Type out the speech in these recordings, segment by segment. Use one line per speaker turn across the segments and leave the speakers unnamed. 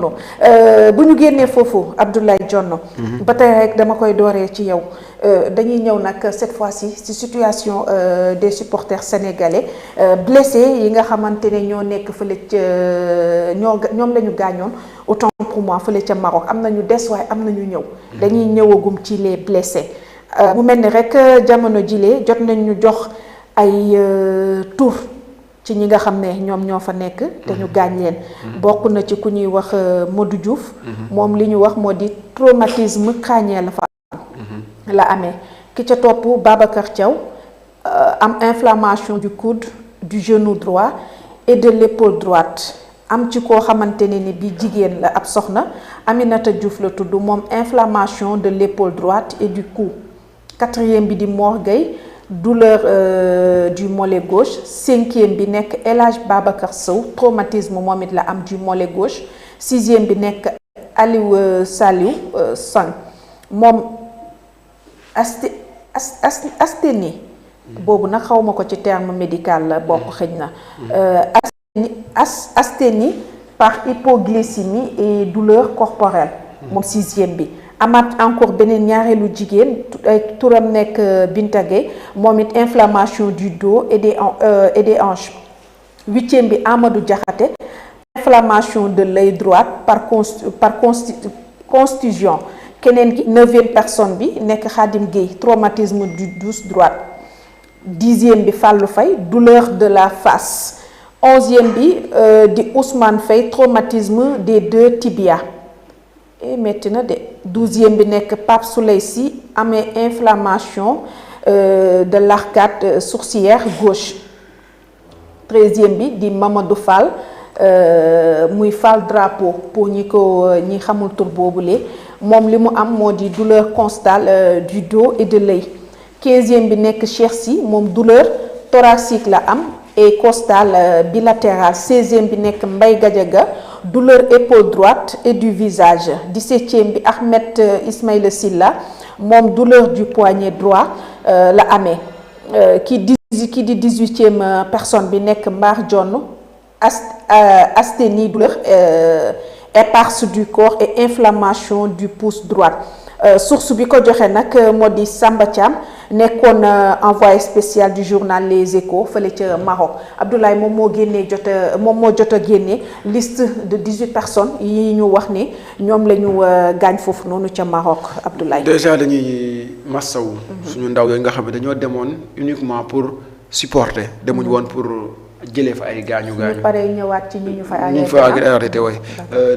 bu ñu génnee foofu Abdoulaye Dione ba tey rek dama koy dooree ci yow dañuy ñëw nag cette fois-ci ci situation des supporters sénégalais blessés yi nga xamante ne ñoo nekk fële ca ñoom la ñu gaañoon autant pour moi fële ca Maroc am na ñu des waaye am na ñu ñëw dañuy ñëwagum ci les blessés mu mel ni rek jamono jile jot nañ ñu jox ay tour ci ñi nga xam ne ñoom ñoo fa nekk te ñu gaañ leen bokk na ci ku ñuy wax Modou Diouf moom li ñu wax moo di traumatisme crânien la fa la amee ki ca topp Babacar Thiaw am inflammation du coude du genou droit et de l'épaule droite am ci koo xamante ne ni bi jigéen la ab soxna Aminata Diouf la tudd moom inflammation de l'épaule droite et du cou quatrième bi di Mor Gueye douleur du mollet gauche cinquième bi nekk El Hadj Babacar Sow traumatisme moom it la am du mollet gauche sixième bi nekk Aliou Saliou Sang moom asthénie boobu nag xawma ko ci terme médical la bokk xëj na asthénie par hypoglycémie et douleur corporelle moom sixième bi amaat encore beneen ñaareelu jigéen ay turam nekk Binta Gueye moom it inflammation du dos et des hanches huitième bi Amadou Diakhaté inflammation de l'œil droit par contusion keneen ki neuvième personne bi nekk Khadim Gueye traumatisme du pouce droit dixième bi Fallou Faye douleur de la face onzième bi di Ousmane Faye traumatisme des deux tibias metti na de douzième bi nekk Pape Souley Sy amee inflammation de l'arcade sourcilière gauche treizième bi di Mamadou Fall muy Fall drapeau pour ñi xamul tur boobule moom li mu am moo di douleur constante du dos et de l'œil quinzième bi nekk Cheikh Sy moom douleur thoracique la am et costale bilatérale seizième bi nekk Mbaye Gadiaga douleur épaule droite et du visage 17e bi Ahmed Ismaïla Silla moom douleur du poignet droit la amee ki di 18e personne bi nekk Mbar Dione asthénie douleur éparse du corps et inflammation du pouce droit source bi ko joxe nag moo di Samba Thiam nekkoon envoyé spécial du journal Les Échos fële ca Maroc Abdoulaye moom moo jot a génne liste de 18 personnes yi ñu wax ne ñoom la ñu gaañ foofu noonu ca Maroc Abdoulaye.
déjà dañuy massawu suñu ndaw yooyu nga xam ne dañoo demoon uniquement pour supporter demuñu woon pour jëlee fa ay gaañu.
ñu paree ñëwaat ci ñi ñu
fa arrêté way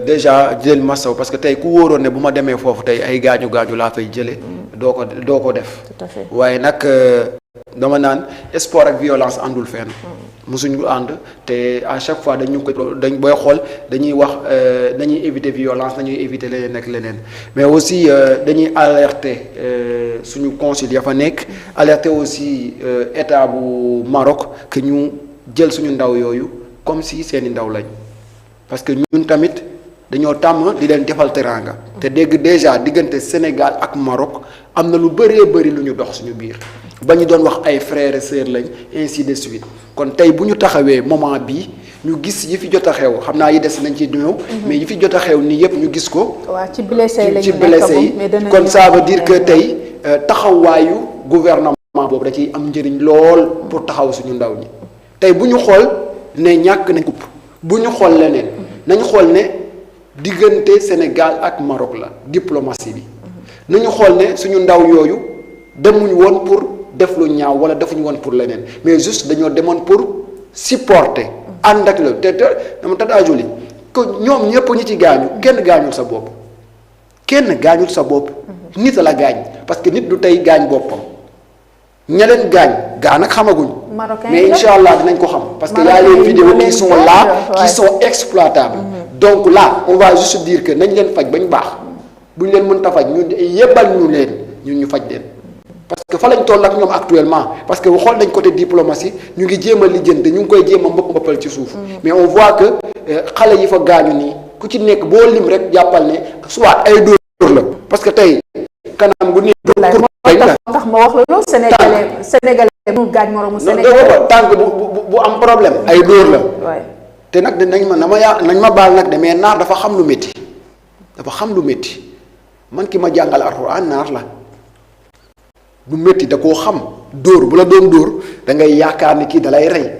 déjà jël massaw parce que tey ku wóoroon ne bu ma demee foofu tey ay gaañu laa fay jëlee. doo ko def.
tout à fait
waaye nag dama naan sport ak violence àndul fenn. mosuñu ànd te à chaque fois dañ booy xool dañuy wax dañuy éviter violence dañuy éviter leneen ak leneen mais aussi dañuy alerter suñu consul ya fa nekk. alerter aussi état bu Maroc que ñu jël suñu ndaw yooyu comme si seeni ndaw lañ parce que ñun tamit dañoo tàmm di leen defal teraanga. te dégg déjà diggante Sénégal ak Maroc am na lu bëree bëri lu ñu dox suñu biir ba ñu doon wax ay frères et sœurs lañ ainsi de suite kon tey bu ñu taxawee moment bii ñu gis yi fi jot a xew xam naa yi des nañ ci ñëw. mais yi fi jot a xew nii yëpp ñu gis ko.
waaw ci blessé yi
ci blessé yi kon ça veut dire que tey taxawaayu gouvernement boobu da ciy am njëriñ lool pour taxaw suñu ndaw ñi tey bu ñu xool ne ñàkk nañ coupe bu ñu xool leneen nañ xool ne. diggante Sénégal ak Maroc la diplomatie bi nañu xool ne suñu ndaw yooyu demuñu woon pour def lu ñaaw wala defuñu woon pour leneen mais juste dañoo demoon pour supporter ànd ak la te dama Tata Jolie que ñoom ñëpp ñi ci gaañu kenn gaañul sa bopp nit la gaañ parce que nit du tey gaañ boppam ña leen gaa nag xamaguñ mais incha allah dinañ ko xam parce que y a les vidéos qui sont là qui sont exploitables. Donc là on va juste dire que nañ leen faj bañ baax bu ñu leen mënta faj ñu yebal ñu leen ñu faj leen parce que fa lañ toll ak ñoom actuellement parce que xool nañ côté diplomatie ñu ngi jéem a lijjanti ñu ngi koy jéem a mbëppal ci suuf. mais on voit que xale yi fa gaañu nii ku ci nekk boo lim rek jàppal ne soit ay dóor la parce que tey kanam bu nii.
tax ma wax la loolu sénégalais mu gaañ moromu sénégalais
tànk bu am problème ay dóor la. te nag nañ ma baal nag de mais naar dafa xam lu métti dafa xam lu métti man ki ma jàngal alxuraan naar la lu métti da koo xam dóor bu la doon dóor da ngay yaakaar ni kii da lay rey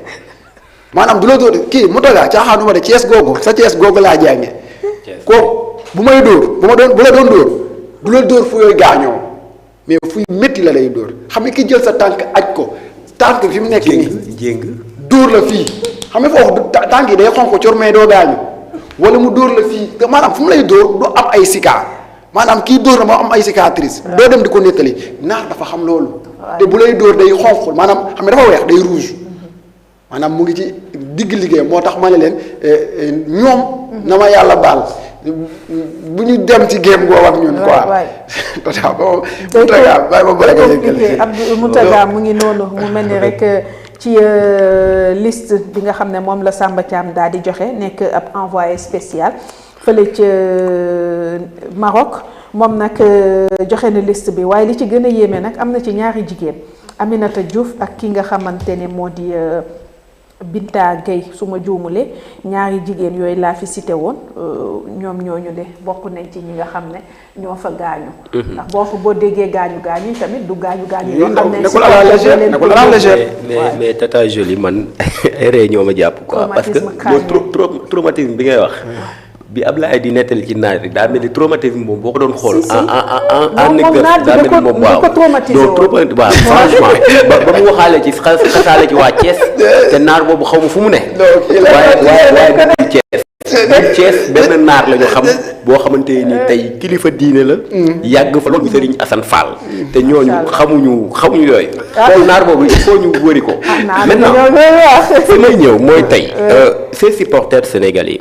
maanaam du la dóor kii mu tagaa caaxaanuma de Cees googu sa Cees googu laa jànge kooku bu may dóor bu la doon dóor du la dóor fu yooyu gaañoo mais fuy métti la lay dóor xam nga ki jël sa tànk aj ko tànk fi mu nekk nii
jéng
dóor la fii xam nga foofu tànk yi day xonk cor mais doo gaañu wala mu dóor la fii maanaam fu mu lay dóor du am ay sika maanaam kii dóor na moo am ay cicatrice doo dem di ko nettali naar dafa xam loolu te bu lay dóor day xonq maanaam xam nga dafa weex day rouge maanaam mu ngi ci digg liggéey moo tax ma ne leen ñoom na ma yàlla baal bu ñu dem ci game googu ak ñun quoi. Tata boobu Moutaga bàyyi ma bëri nga yëkkale.
Abdou Moutaga mu ngi noonu mu mel ni rek ci liste bi nga xam ne moom la Samba Thiam daal di joxe nekk ab envoyé spécial fële ca Maroc moom nag joxe na liste bi waaye li ci gën a yéeme nag am na ci ñaari jigéen Aminata Diouf ak ki nga xamante ne moo di. Binta Gueye su ma juumulee ñaari jigéen yooyu laa fi cité woon ñoom ñooñu de bokk nañ ci ñi nga xam ne ñoo fa gaañu. ndax boo déggee gaañu tamit du gaañu yoo xam ne
nekkul à la légère
mais Tata Jolie man ay ñoo ma jàpp quoi parce que traumatisme bi ngay wax. bi Ablaye di nettali ci naaj bi daa mel ni traumatisme moom boo ko doon xool. en exercice daa mel ni moom waaw waaw franchement ba mu waxaale ci xasaale ci waa Thiès te naar boobu xaw ma fu mu ne. waaye biir Thiès benn naar la ñu xam boo xamante ni tey kilifa diine la. yàgg fa loolu Serigne Assane Fall. te ñooñu xamuñu yooyu. loolu naar boobu il faut ñu wëri ko. maintenant fi may ñëw mooy tey ces supporters sénégalais.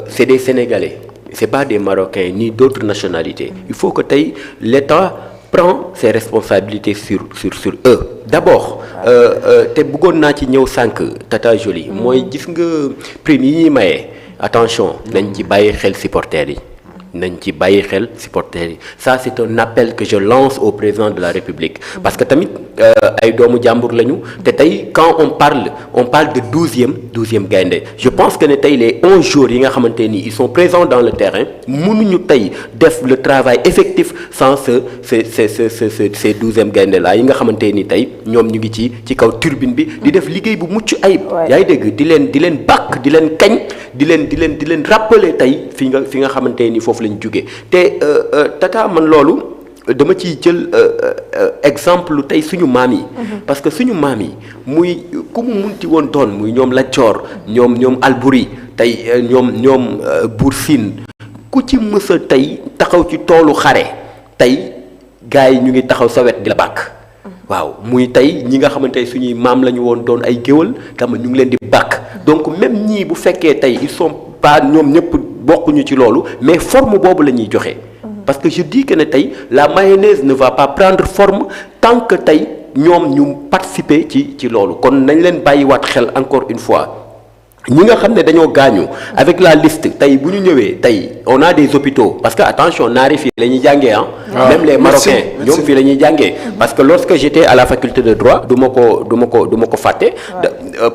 C'est des Sénégalais, c'est pas des Marocains ni d'autres nationalités. Il faut que l'État prend ses responsabilités sur eux. D'abord, te bëggoon naa ci ñëw sànq Tata Jolie mooy gis nga prime yi ñuy maye attention nañ ci bàyyi xel supporters yi. Ça c'est un appel que je lance au président de la République parce que tamit ay doomu jàmbur lañu te tey quand on parle de douzième gaynde je pense que ne tey les 11 jours yi nga xamante ni ils sont présents dans le terrain mënuñu tey def le travail effectif sans ces 12e gaynde là yi nga xamante ni tey ñoom ñu ngi ci kaw turbine bi di def liggéey bu mucc ayib yaa ngi dégg di leen bàkk di leen kañ di leen rappeler tey fi nga xamante ni foofu lañ jóge te Tata man loolu dama ciy jël exemple tey suñu maam yi parce que suñu maam yi muy ku mu munti woon doon muy ñoom Lat Joor ñoom Alburi tey ñoom Buur Siin ku ci mës a tey taxaw ci toolu xare tey gars yi ñu ngi taxaw sa wet di la bàkk waaw muy tey ñi nga xamante suñuy maam la ñu woon doon ay géwal xam ñu ngi leen di bàkk donc même ñii bu fekkee tey ils sont pas ñoom ñëpp bokkuñu ci loolu mais forme boobu la ñuy joxe parce que je dis que ne tey la mayonnaise ne va pas prendre forme tant que tey ñoom ñu participer ci loolu kon nañ leen bàyyiwaat xel encore une fois ñi nga xam ne dañoo gaañu avec la liste tey bu ñu ñëwee tey on a des hôpitaux parce que attention naari fii la ñuy jàngee même les Marocains ñoom fii la ñuy jàngee parce que lorsque j'étais à la faculté de droit du ma ko fàtte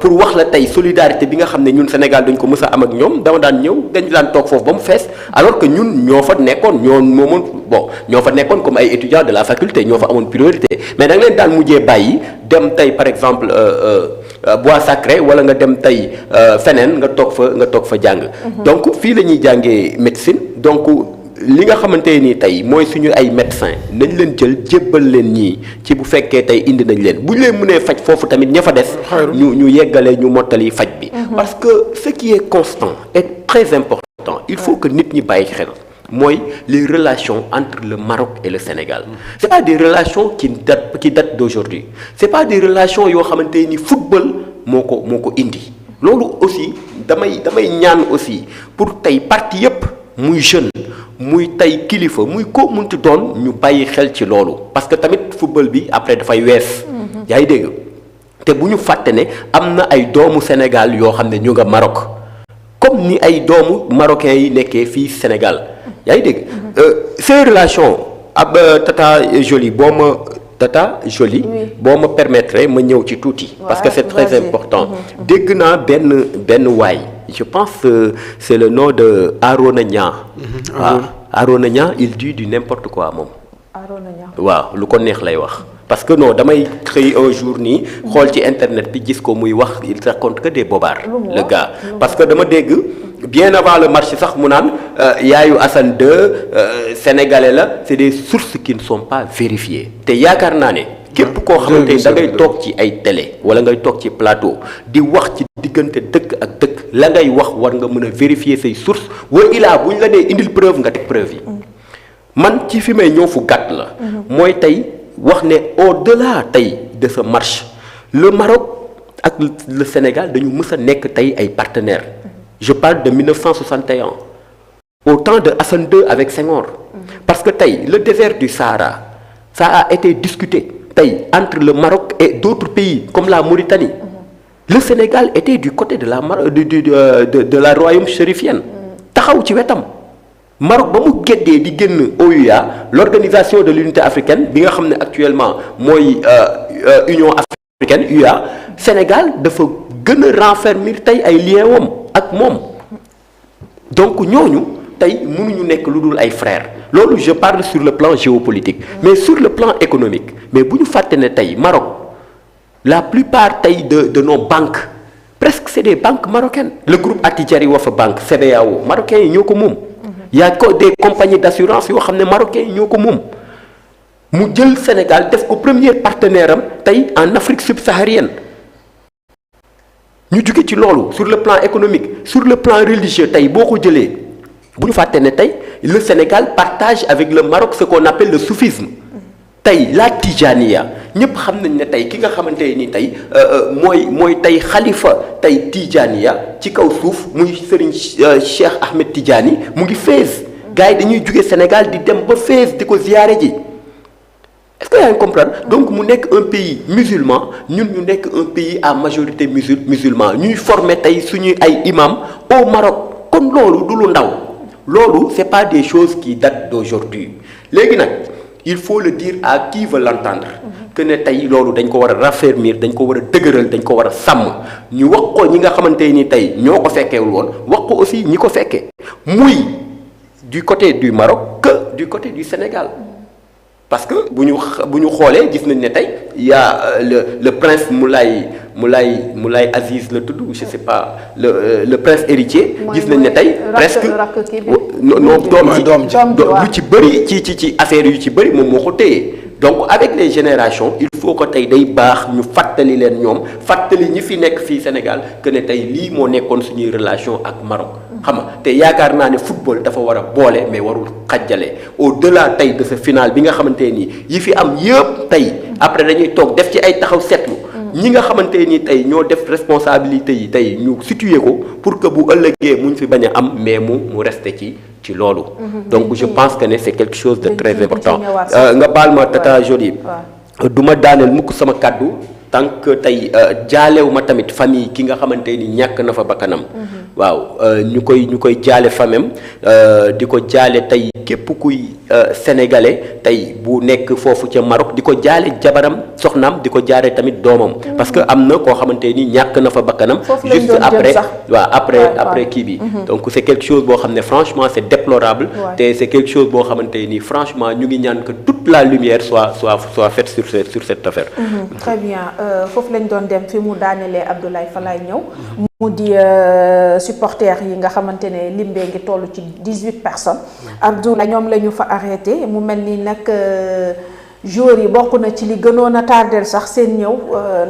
pour wax la tey solidarité bi nga xam ne ñun Sénégal dañ ko mës a am ak ñoom dama daan ñëw dañ daan toog foofu ba mu fees alors que ñun ñoo fa nekkoon ñoo fa nekkoon comme ay étudiants de la faculté ñoo fa amoon priorité mais da nga leen daan mujjee bàyyi dem tey par exemple Bois Sacré wala nga dem tey feneen nga toog fa jàng donc fii la ñuy jàngee médecine donc li nga xamante ni tey mooy suñu ay médecins nañ leen jël jébbal leen ñii ci bu fekkee tey indi nañ leen bu ñu leen mënee faj foofu tamit ña fa des ñu yeggale ñu mottali faj bi parce que ce qui est constant est très important il faut que nit ñi bàyyi xel mooy les relations entre le Maroc et le Sénégal c'est pas des relations qui datent d'aujourd'hui c'est pas des relations yoo xamante ni football moo ko indi loolu aussi damay ñaan aussi pour tey parti yépp muy jeune muy tey kilifa muy ko munti doon ñu bàyyi xel ci loolu parce que tamit football bi après dafay wees yaa ngi dégg te bu ñu fàtte ne am na ay doomu Sénégal yoo xam ne ñu nga Maroc comme ni ay doomu marocains yi nekkee fii Sénégal yaa ngi dégg ces relations ab Tata Jolie boo ma permettre ma ñëw ci tuuti parce que c'est très important dégg naa benn waay je pense c'est le nom de Arona Niang. waaw Arona Niang il dit du n'importe quoi moom.
Arona Niang
waaw lu ko neex lay wax. parce que non damay xëy un jour nii xool ci internet bi gis ko muy wax il raconte que des bobards. le gars parce que dama dégg bien avant le match sax mu naan yaayu Assane 2 sénégalais la c'est des sources qui ne sont pas vérifiées te yaakaar naa ne. képp koo xamante ni da ngay toog ci ay télé wala ngay toog ci plateau di wax ci diggante dëkk ak dëkk la ngay wax war nga mën a vérifier say sources wa ilaa bu ñu la nee indil preuve nga teg preuve yi. man ci fi may ñëw fu gàtt la. mooy tey wax ne au-delà tey de ce match le Maroc ak le Sénégal dañu mës a nekk tey ay partenaires. je parle de 1961 au temps de Hassan II avec Senghor. parce que tey le désert du Sahara ça a été discuté. tey entre le Maroc et d'autres pays comme la Mauritanie le Sénégal était du côté de la de la royaume chérifienne taxaw ci wetam Maroc ba mu géddee di génn OUA l'organisation de l'unité africaine bi nga xam ne actuellement mooy Union africaine UA Sénégal dafa gën a renfermer tey ay liens wam ak moom donc ñooñu tey mënuñu nekk lu dul ay frères loolu je parle sur le plan géopolitique mais sur le plan économique mais bu ñu fàtte ne tey Maroc la plupart tey de nos banques presque c'est des banques marocaines le groupe Attijari Wafa Bank CBAO marocains yi ñoo ko moom y a que des compagnies d'assurance yoo xam ne marocains yi ñoo ko moom mu jël Sénégal def ko premier partenaire am tey en Afrique subsaharienne ñu jóge ci loolu sur le plan économique sur le plan religieux tey boo ko jëlee bu ñu fàtte ne tey le Sénégal partage avec le Maroc ce qu'on appelle le soufisme tey la Tijaniya ñëpp xam nañ ne tey ki nga xamante ni tey mooy tey xalifa tey Tijaniya ci kaw suuf muy Serigne Cheikh Ahmed Tidiane mu ngi Fès gars yi dañuy jóge Sénégal di dem ba Fès di ko ziyaare ji est-ce que yaa ngi comprendre donc mu nekk un pays musulman ñun ñu nekk un pays à majorité musulman ñuy former tey suñuy ay imam au Maroc kon loolu du lu ndaw loolu c'est pas des choses qui datent d'aujourd'hui léegi nag il faut le dire à qui veut l'entendre que ne tey loolu dañ ko war a raffermir dañ ko war a dëgëral dañ ko war a sàmm ñu wax ko ñi nga xamante ni tey ñoo ko fekkeewul woon wax ko aussi ñi ko fekkee muy du côté du Maroc que du côté du Sénégal parce que bu ñu xoolee gis nañ ne tey y a le prince Moulay Aziz la tudd je sais pas le prince héritier gis nañ ne tey presque non doom ji lu ci bëri ci affaire yu ci bëri moom moo ko téye donc avec les générations il faut que tey day baax ñu fàttali leen ñoom fàttali ñi fi nekk fii Sénégal que ne tey lii moo nekkoon suñuy relation ak Maroc xam nga te yaakaar naa ne football dafa war a boole mais warul xajjale au-delà tey de ce final bi nga xamante nii yi fi am yëpp tey après dañuy toog def ci ay taxaw seetlu ñi nga xamante ni tey ñoo def responsabilité yi tey ñu situé ko pour que bu ëllëgee muñ fi bañ a am mais mu resté ci loolu donc je pense que ne c'est quelque chose de très important nga baal ma Tata Jolie du ma daaneel mukk sama kàddu tant que tey jaalew ma tamit famille ki nga xamante ni ñàkk na fa bakkanam waaw ñu koy jaale famem di ko jaale tey képp kuy sénégalais tey bu nekk foofu ca Maroc di ko jaale jabaram soxnaam di ko jaale tamit doomam parce que am na koo xamante ni ñàkk na fa bakkanam juste après kii bi donc c'est quelque chose boo xam ne franchement c'est déplorable te c'est quelque chose boo xamante ni franchement ñu ngi ñaan que toute la lumière soit faite sur cette affaire
très bien foofu lañ doon dem fi mu daanelee Abdoulaye fa laay ñëw mu di supporters yi nga xamante ne limbee ngi toll ci 18 personnes Abdoulaye ñoom la ñu fa arrêté mu mel ni nag joueurs yi bokk na ci li gënoon a tardel sax seen ñëw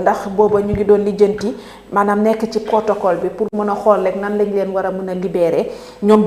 ndax booba ñu ngi doon lijjanti maanaam nekk ci protocole bi pour mën a xool rek nan lañ leen war a mën a libérer ñoom